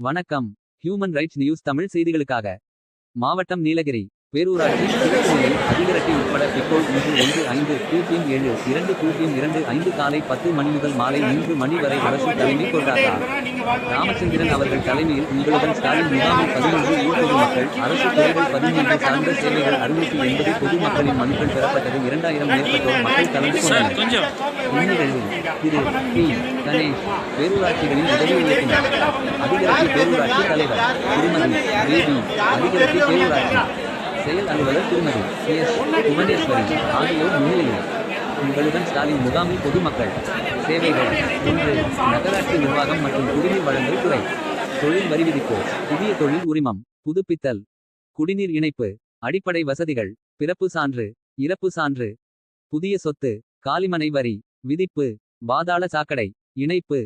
வணக்கம். Human rights news Tamil செய்திகளுக்காக. மாவட்டம் நீலகிரி. பேரூராட்சி சிறப்பு நிலை அதிகரட்டி உட்பட பெட்ரோல் இன்று 15:7 காலை 10 மணி முதல் மாலை 3 மணி வரை அரசு தலைமை கொண்டாட்டார். ராமச்சந்திரன் அவர்கள் தலைமையில் உங்களுடன் ஸ்டாலின் முகாமில் 11 ஊர் பொதுமக்கள் அரசு துறைகள் 13 சார்ந்த சேவைகள் 680 பொதுமக்களின் மனுக்கள் பெறப்பட்டது. 2000 மேற்பட்டோர் மக்கள் கலந்து கொண்டனர். இந்நிகழ்வில் திரு பி. கணேஷ் பேரூராட்சிகளின் உதவி இயக்குனர், அதிகரட்டி பேரூராட்சி தலைவர் திருமதி தேவி, அதிகரட்டி பேரூராட்சி செயல் அலுவலர் திருமதி எஸ். புவனேஸ்வரி ஆகியோர் முன்னிலையில் உங்களுடன் ஸ்டாலின் முகாமில் பொதுமக்கள் சேவைகள் 1. நகராட்சி நிர்வாகம் மற்றும் குடிநீர் வழங்கல் துறை. தொழில் வரி விதிப்பு, புதிய தொழில் உரிமம் புதுப்பித்தல், குடிநீர் இணைப்பு, அடிப்படை வசதிகள், பிறப்பு சான்று, இறப்பு சான்று, புதிய சொத்து, காலிமனை வரி விதிப்பு, பாதாள சாக்கடை இணைப்பு,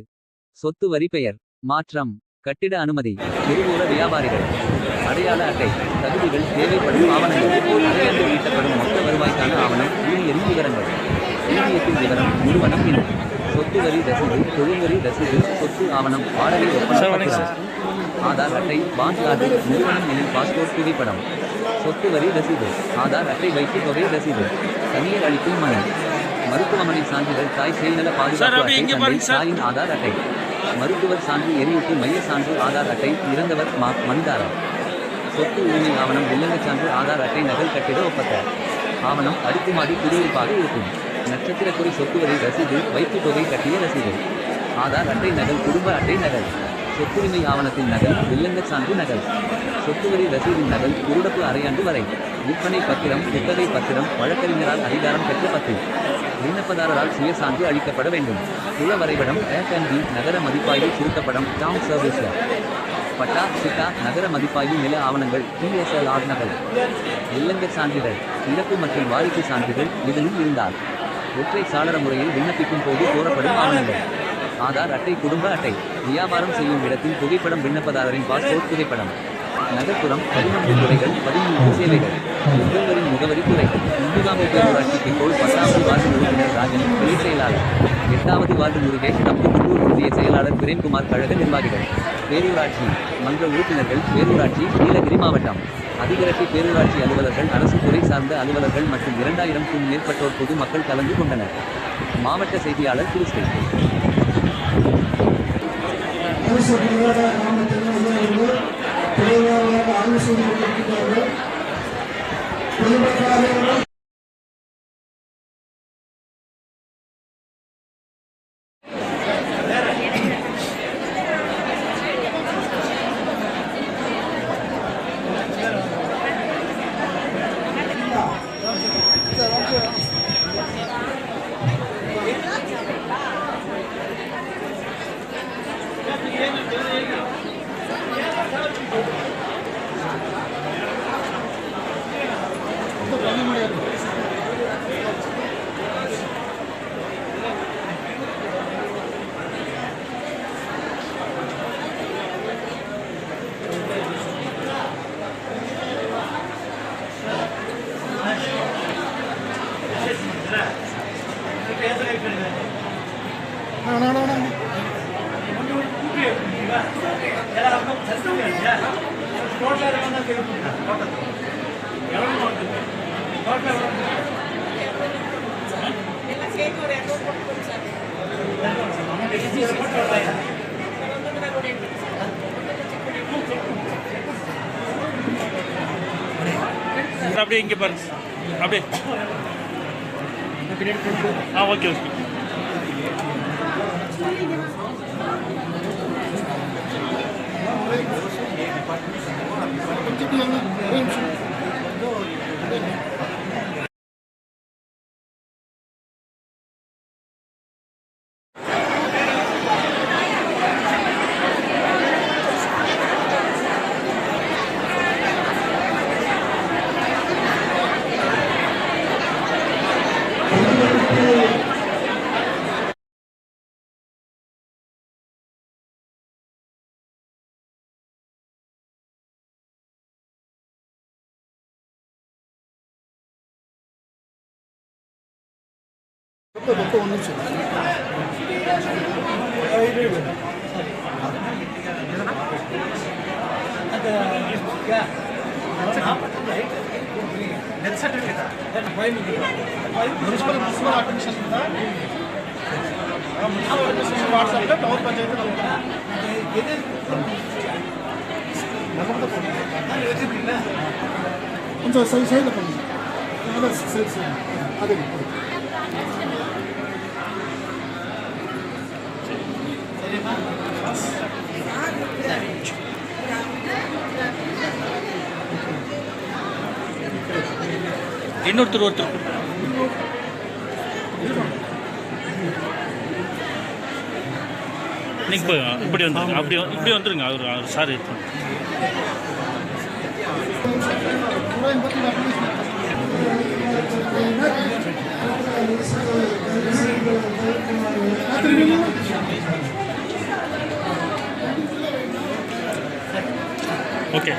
சொத்து வரி பெயர் மாற்றம், கட்டிட அனுமதி, தெருவோர வியாபாரிகள் அடையாள அட்டை, தகுதிகள், தேவைப்படும் ஆவணங்கள், அடையாண்டு ஈட்டப்படும் மொத்த வருவாய்க்கான ஆவணம், ஊழியரின் விவரங்கள், ஊதியத்தின் விவரம், நிறுவனம் எண், சொத்து வரி ரசீது, தொழில்வரி ரசீது, சொத்து ஆவணம், வாடகை ஒப்பந்தம், ஆதார் அட்டை, பான் கார்டு, நிறுவனம் எண்ணின் பாஸ்போர்ட் புகைப்படம், சொத்து வரி ரசீது, ஆதார் அட்டை, வைப்பு தொகை ரசீது, தனியார் அளிக்கும் மனு, மருத்துவமனை சான்றிதழ், தாய் செயல்நல பாதுகாப்பு அட்டை, தாயின் ஆதார் அட்டை, மருத்துவர் சான்று, எரியூட்டு மைய சான்று, ஆதார் அட்டை, இறந்தவர் மனுதாரர், சொத்து உரிமை ஆவணம், வில்லங்கச் சான்று, ஆதார் அட்டை, நகல், கட்டிட ஒப்பந்த ஆவணம், அடுக்குமாடி குடியிருப்பாக இருக்கும், நட்சத்திரக்குறி, சொத்து வரி ரசீது, வைப்பு தொகை, கட்டிய ரசீது, ஆதார் அட்டை நகல், குடும்ப அட்டை நகல், சொத்துரிமை ஆவணத்தின் நகல், வில்லங்கச் சான்று நகல், சொத்து வரி ரசீதின் நகல், குருடப்பு அரையாண்டு வரை, விற்பனை பத்திரம், குத்தகை பத்திரம், வழக்கறிஞரால் அதிகாரம் பெற்ற பத்து, விண்ணப்பதாரரால் சுய சான்று அளிக்கப்பட வேண்டும். குல வரைபடம், F&B, நகர மதிப்பாய்வு சுருக்கப்படம், டவுன் சர்வீஸ் பட்டா, சிட்டா, நகர மதிப்பாய்வு, நில ஆவணங்கள், PSLR நகல், வில்லங்கச் சான்றிதழ், இறப்பு மற்றும் வாரிசு சான்றிதழ் எதுவும் இருந்தால் ஒற்றை சாளர முறையில் விண்ணப்பிக்கும் போது கோரப்படும் ஆவணங்கள், ஆதார் அட்டை, குடும்ப அட்டை, வியாபாரம் செய்யும் இடத்தில் புகைப்படம், விண்ணப்பதாரரின் பாஸ்போர்ட் புகைப்படம், நகர்ப்புறம் 11 துறைகள் 13 சேவைகள், முதல்வரின் முகவரி துறை. முகாமை பேரூராட்சிக்கு கோள் 10வது வார்டு உறுப்பினர் ராஜன், கிளை செயலாளர், 8வது வார்டு முருகேஷ், தம்பு உள்ளூர் ஒன்றிய செயலாளர் பிரேம்குமார், கழக நிர்வாகிகள், பேரூராட்சி மன்ற உறுப்பினர்கள், பேரூராட்சி நீலகிரி மாவட்டம், அதிகரட்டி பேரூராட்சி அலுவலர்கள், அரசு துறை சார்ந்த அலுவலர்கள் மற்றும் 2000க்கும் மேற்பட்டோர் பொதுமக்கள் கலந்து கொண்டனர். மாவட்ட செய்தியாளர் கிறிஸ்டி. அப்படியே இங்கே பாருங்க, அப்படியே ஓகே ஓகே. ஒன்று ವಾಟ್ಸಪ್ ಟೌನ್ ಪಂಚಾಯತ್ ಒಂದು ಸೈಡ್ ಸೈಡ್ ಅದೇ இன்னொருத்தர் நீங்கள் போய் இப்படி வந்துருங்க இப்படி வந்துருங்க அவர் சார் எடுத்து ஓகே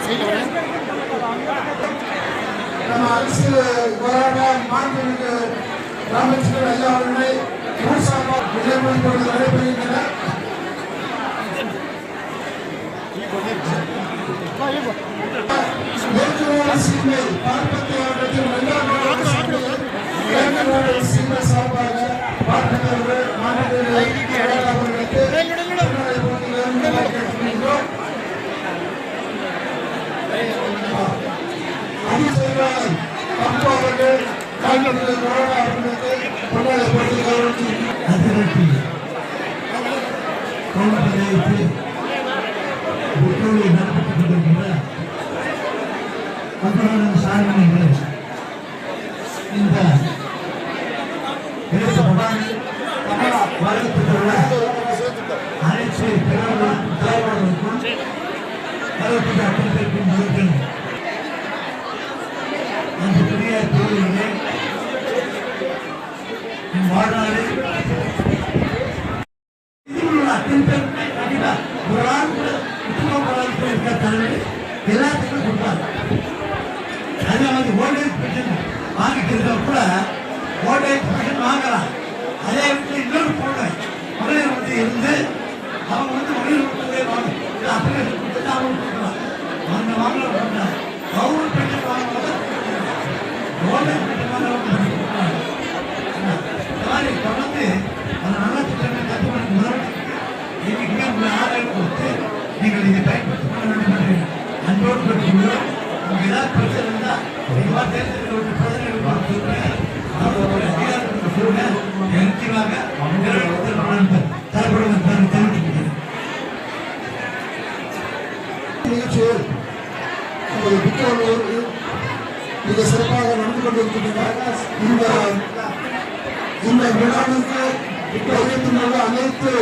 முன்னாடி நம்ம அரசு மாண்புமிகு ராமச்சந்திரன் ஐயா அவர்களை நடைபெறுகின்றன. சீமை பார்ப்பத்தையாளர்கள் சீமை சார்பாக பார்ப்பவர்கள் மாநில அவர்களுக்கு அவர்கள் இந்த அனைத்து தலைவர்களுக்கும் அந்த பெரிய தொழிலே வாழ்நாள் ஒரு ஆள் கூட இருக்க தலைவர் எல்லாத்துக்கும் கொடுப்பாங்க. அது வந்து ஓல்டேஜ் பென்ஷன் வாங்கிட்டு இருக்க கூட ஓல்டேஜ் பென்ஷன் வாங்கலாம். அதே வீட்டில் இன்னொரு பொண்ணு மகளிர் வந்து இருந்து அவங்க வந்து மகளிர் கொடுத்ததே வாங்க அப்படியே கொடுத்துட்டு அவங்க கொடுக்கலாம். அவங்க வாங்கல கொடுக்கலாம். அவங்க பென்ஷன் வாங்கும்போது ஓல்டேஜ் பென்ஷன் வாங்க இந்த மாதிரி தொடர்ந்து அந்த நல்ல திட்டங்களை கற்றுக்கொண்டு முதல் இன்னைக்கு உங்களை ஆதரவு கொடுத்து நீங்கள் இதை பயன்படுத்திக் கொள்ள வேண்டும் என்று அன்போடு பெற்றுள்ளோம். உங்களுக்கு ஏதாவது பிரச்சனை இருந்தால் இதுவாக தேர்தலில் ஒரு பிரச்சனை சொல்லுங்கள். அவர்களுடைய அதிகாரத்தை சொல்லுங்கள். நிச்சயமாக தரப்படுவது தெரிவித்துக்கிறேன். நிகழ்ச்சியில் மிக சிறப்பாக நடந்து கொண்டிருக்கின்றன. இந்த விழாவிற்கு உள்ள அனைத்து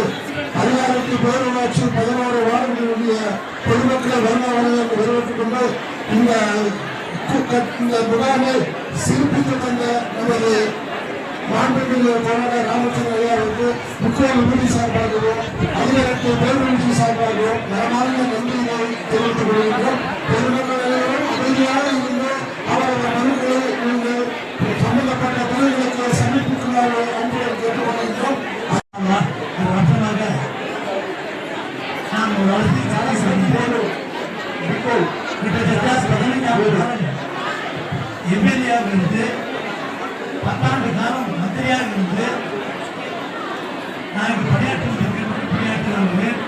அதிகாரத்து பேரூராட்சி 11 வார்டுகளுடைய பொதுமக்களை வருமானங்கள் வரவேற்றுக் கொண்டு இந்த விழாவை சிறப்பித்து தந்த நமது மாண்புமிகு தலைவர் ராமச்சந்திரன் ஐயாவுக்கு முக்கிய விருது சார்பாகவும் அதிகாரத்து பேரூராட்சி சார்பாகவும் மனமார்ந்த நன்றியை தெரிவித்துக் கொள்கின்றோம். பொதுமக்கள் அனைவரும் அமைதியாக இருந்து அவரது மனுக்களை சம்பந்தப்பட்ட துறைகளுக்கு சமர்ப்பிக்குமாறு அன்புடன் கேட்டுக் கொள்கின்றோம். வருஷமாக நான் ஒரு கிட்டத்தட்ட 15 எம்எல்ஏவாக இருந்து 10 ஆண்டு காலம் மந்திரியாக இருந்து நான் பணியாற்றுகிறேன்.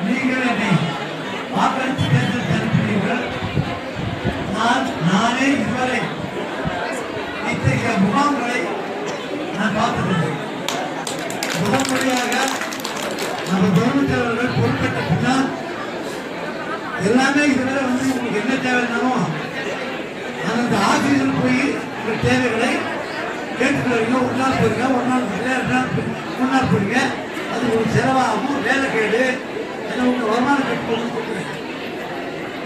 நீங்கள் என்னை வாக்களித்து தேர்தல் தெரிவிக்கிறீர்கள். நானே இதுவரை முகாம்களை நான் பார்த்ததில்லை. முதல் முறையாக நம்ம முதலமைச்சர்கள் பொறுப்பேற்ற பின்னால் எல்லாமே இதுவரை வந்து உங்களுக்கு என்ன தேவைன்னாலும் அந்த ஆசிரியர்கள் போய் உங்கள் தேவைகளை கேட்டுக்கிறீங்க. ஒரு நாள் போயிருங்க, ஒரு நாள் மூணு நாள் போயிருங்க, அது ஒரு செலவாகும், வேலை கேடு, ஏன்னா உங்கள் வருமானம் கட்டுப்போன்னு சொல்கிறேன்.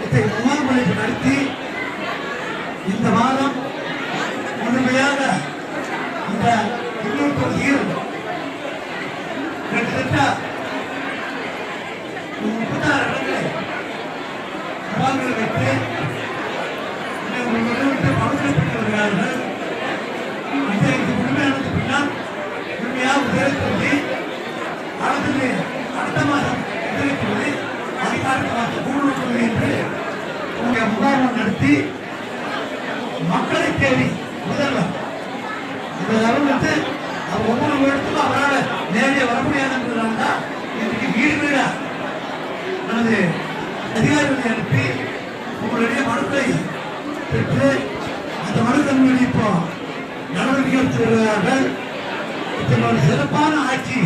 இத்தகைய முகாம்களை நடத்தி இந்த மாதம் முழுமையாக இந்த 3 கிட்டத்தட்ட 36 இடங்களை முகாம்கள் வைத்து உங்களிடம் பணக்கப்பட்டு வருகிறார்கள். இன்றைக்கு முழுமையானது பின்னால் முழுமையாக உதவி அடுத்த மாதம் உதவி அதிகாரத்தை மாற்ற கூடுதல் என்று உங்கள் முகாம் நடத்தி மக்களை தேடி முதல்வர் வந்து அவர் ஒவ்வொரு இடத்துக்கும் அவரால் நேரடியாக வர முடியாதுன்றதுனால இன்றைக்கு வீடு வீடா நமது அதிகாரிகளை அனுப்பி உங்களுடைய மனுக்களை பெற்று அந்த மனுக்கள் இப்போ நடவடிக்கை எடுத்து வருகிறார்கள். ஒரு சிறப்பான ஆட்சி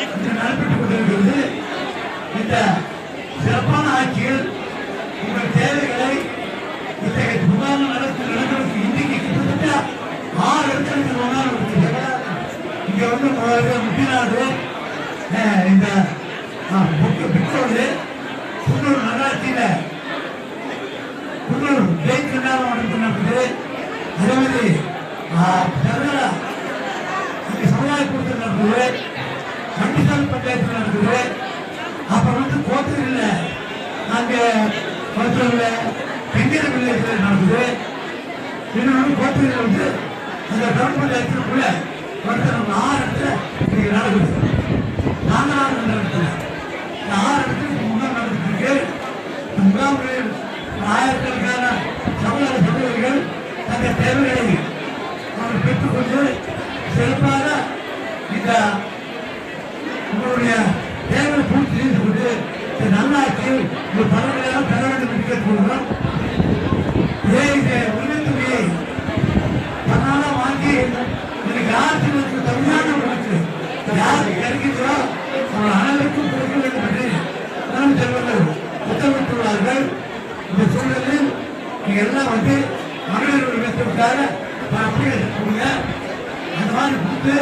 இன்று நடைபெற்றுக் கொண்டிருக்கிறது. இந்த சிறப்பான ஆட்சியில் உங்கள் தேவைகளை இத்தகைய முகாம் நடக்கிறதுக்கு இன்றைக்கு கிட்டத்தட்ட 6 இடங்களுக்கு முகாம் இருக்கிறது. இங்க வந்து முட்டிநாடு, இந்த பிக்கோடு, குன்னூர் நகராட்சியில குன்னூர் ஜெயின் கண்டாரம் நடக்குது. அதே மாதிரி சர்வரா இங்க சமுதாய கூட்டத்தில் நடக்குது, கண்டிசால் பஞ்சாயத்தில் நடக்குது. அப்புறம் வந்து கோத்தூரில் அங்கே பெங்கர வில்லேஜில் நடக்குது. இன்னொன்று கோத்தூரில் வந்து அந்த கிராம பஞ்சாயத்துக்குள்ள ஒருத்தர் 6 இடத்துல இன்னைக்கு நடக்குது. நாங்களாக நடக்குது. இந்த 6 இடத்துக்கு முகாம் நடந்துட்டு இருக்கு. இந்த முகாம்களில் ஆயிரக்கணக்கான சமுதாய சகோதரிகள் தங்கள் தேவைகளை அவர்கள் பெற்றுக்கொண்டு சிறப்பாக இந்த உங்களுடைய தேவையை பூர்த்தி செய்து கொண்டு இந்த நல்லாட்சியில் இந்த பலன்களெல்லாம் பெற வேண்டும் என்று கேட்டுக்கொள்கிறோம். உரிமைத்துறையை தன்னால வாங்கி இன்னைக்கு யாருக்கு தமிழ்நாடு யாருக்கு கிடைக்கிறதோ அவர்கள் அனைவருக்கும் கொடுக்க வேண்டும் என்று முதலமைச்சர்கள் உத்தரவிட்டுள்ளார்கள். இந்த சூழலில் நீங்க எல்லாம் வந்து மகளிர் உரிமைக்காக அப்படியே கொடுங்க. அந்த மாதிரி கொடுத்து